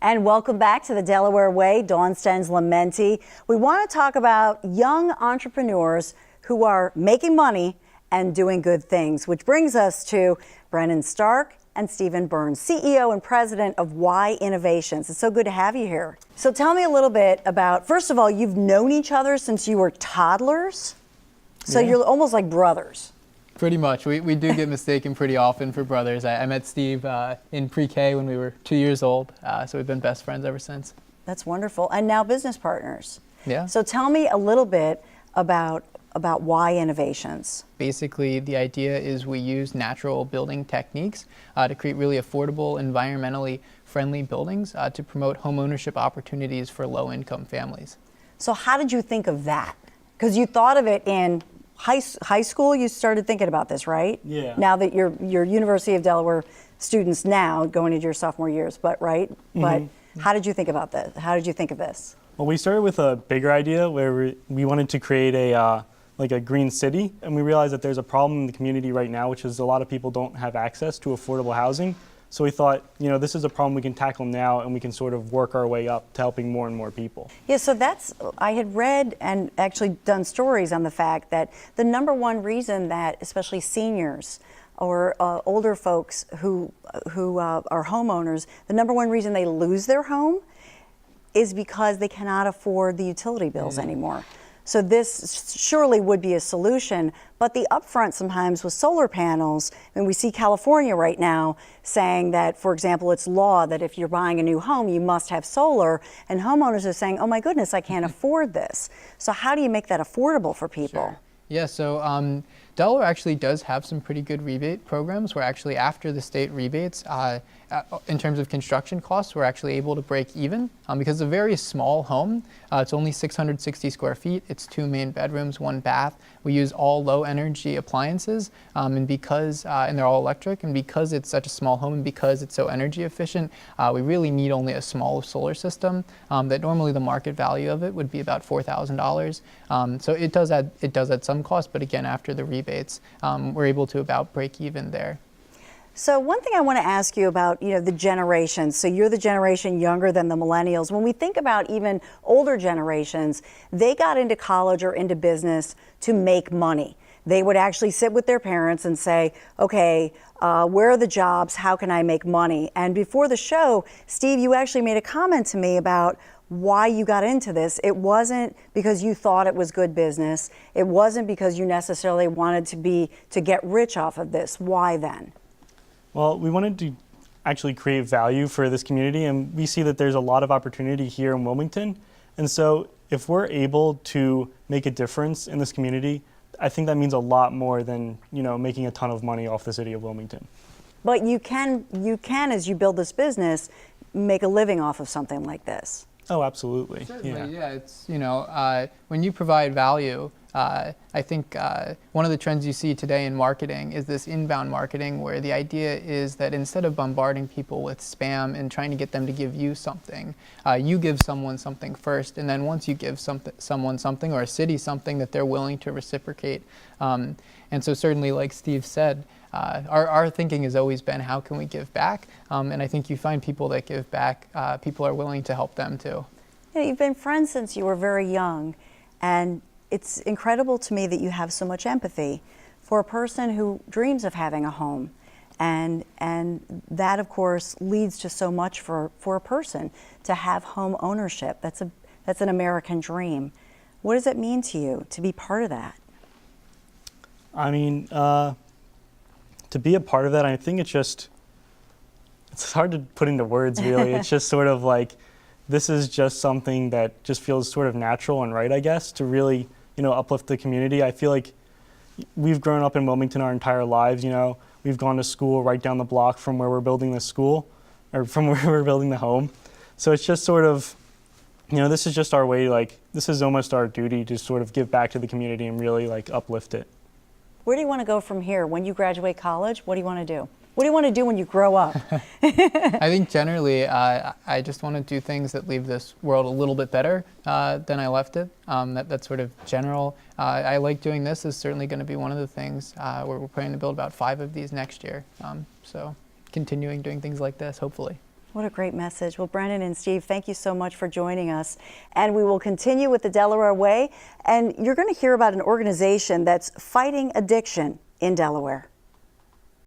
And welcome back to the Delaware Way. Dawn Stensland Mendte. We want to talk about young entrepreneurs who are making money and doing good things, which brings us to Brennan Stark and Stephen Burns, CEO and president of Y Innovations. It's so good to have you here. So tell me a little bit about, first of all, you've known each other since you were toddlers. So Yeah. You're almost like brothers. Pretty much. We do get mistaken pretty often for brothers. I met Steve in pre-K when we were 2 years old, so we've been best friends ever since. That's wonderful. And now business partners. Yeah. So tell me a little bit about Y Innovations. Basically, the idea is we use natural building techniques to create really affordable, environmentally friendly buildings to promote homeownership opportunities for low-income families. So how did you think of that? Because you thought of it in high school, you started thinking about this, right? Yeah. Now that you're University of Delaware students now, going into your sophomore years, but right? But how did you think about this? How did you think of this? Well, we started with a bigger idea where we wanted to create like a green city, and we realized that there's a problem in the community right now, which is a lot of people don't have access to affordable housing. So we thought, this is a problem we can tackle now, and we can sort of work our way up to helping more and more people. Yeah, so I had read and actually done stories on the fact that the number one reason that especially seniors or older folks who are homeowners, the number one reason they lose their home is because they cannot afford the utility bills anymore. So this surely would be a solution, but the upfront sometimes with solar panels, and we see California right now saying that, for example, it's law that if you're buying a new home, you must have solar, and homeowners are saying, oh my goodness, I can't afford this. So how do you make that affordable for people? Sure. Yeah, so Delaware actually does have some pretty good rebate programs where actually after the state rebates, in terms of construction costs, we're actually able to break even because it's a very small home. It's only 660 square feet. It's 2 main bedrooms, 1 bath. We use all low energy appliances and they're all electric, and because it's such a small home and because it's so energy efficient, we really need only a small solar system that normally the market value of it would be about $4,000. So it does add some cost, but again, after the rebates, we're able to about break even there. So one thing I want to ask you about, the generations. So you're the generation younger than the millennials. When we think about even older generations, they got into college or into business to make money. They would actually sit with their parents and say, okay, where are the jobs? How can I make money? And before the show, Steve, you actually made a comment to me about why you got into this. It wasn't because you thought it was good business. It wasn't because you necessarily wanted to get rich off of this. Why then? Well, we wanted to actually create value for this community, and we see that there's a lot of opportunity here in Wilmington. And so if we're able to make a difference in this community, I think that means a lot more than, making a ton of money off the city of Wilmington. But you can, as you build this business, make a living off of something like this. Oh, absolutely. Certainly, yeah. It's, when you provide value, I think one of the trends you see today in marketing is this inbound marketing, where the idea is that instead of bombarding people with spam and trying to get them to give you something, you give someone something first, and then once you give someone something, or a city something, that they're willing to reciprocate. And so certainly, like Steve said, our thinking has always been, how can we give back? And I think you find people that give back, people are willing to help them too. You've been friends since you were very young, and it's incredible to me that you have so much empathy for a person who dreams of having a home. And that, of course, leads to so much for a person to have home ownership. That's an American dream. What does it mean to you to be part of that? I mean, to be a part of that, I think it's hard to put into words, really. It's just sort of like, this is just something that just feels sort of natural and right, I guess, to really, uplift the community. I feel like we've grown up in Wilmington our entire lives, We've gone to school right down the block from where we're building the school, or from where we're building the home. So it's just sort of, this is just our way, this is almost our duty to sort of give back to the community and really, uplift it. Where do you want to go from here? When you graduate college, what do you want to do? What do you want to do when you grow up? I think generally, I just want to do things that leave this world a little bit better than I left it. That's sort of general. I like doing this. Is certainly going to be one of the things. We're planning to build about 5 of these next year. So continuing doing things like this, hopefully. What a great message. Well, Brennan and Steve, thank you so much for joining us. And we will continue with the Delaware Way. And you're going to hear about an organization that's fighting addiction in Delaware.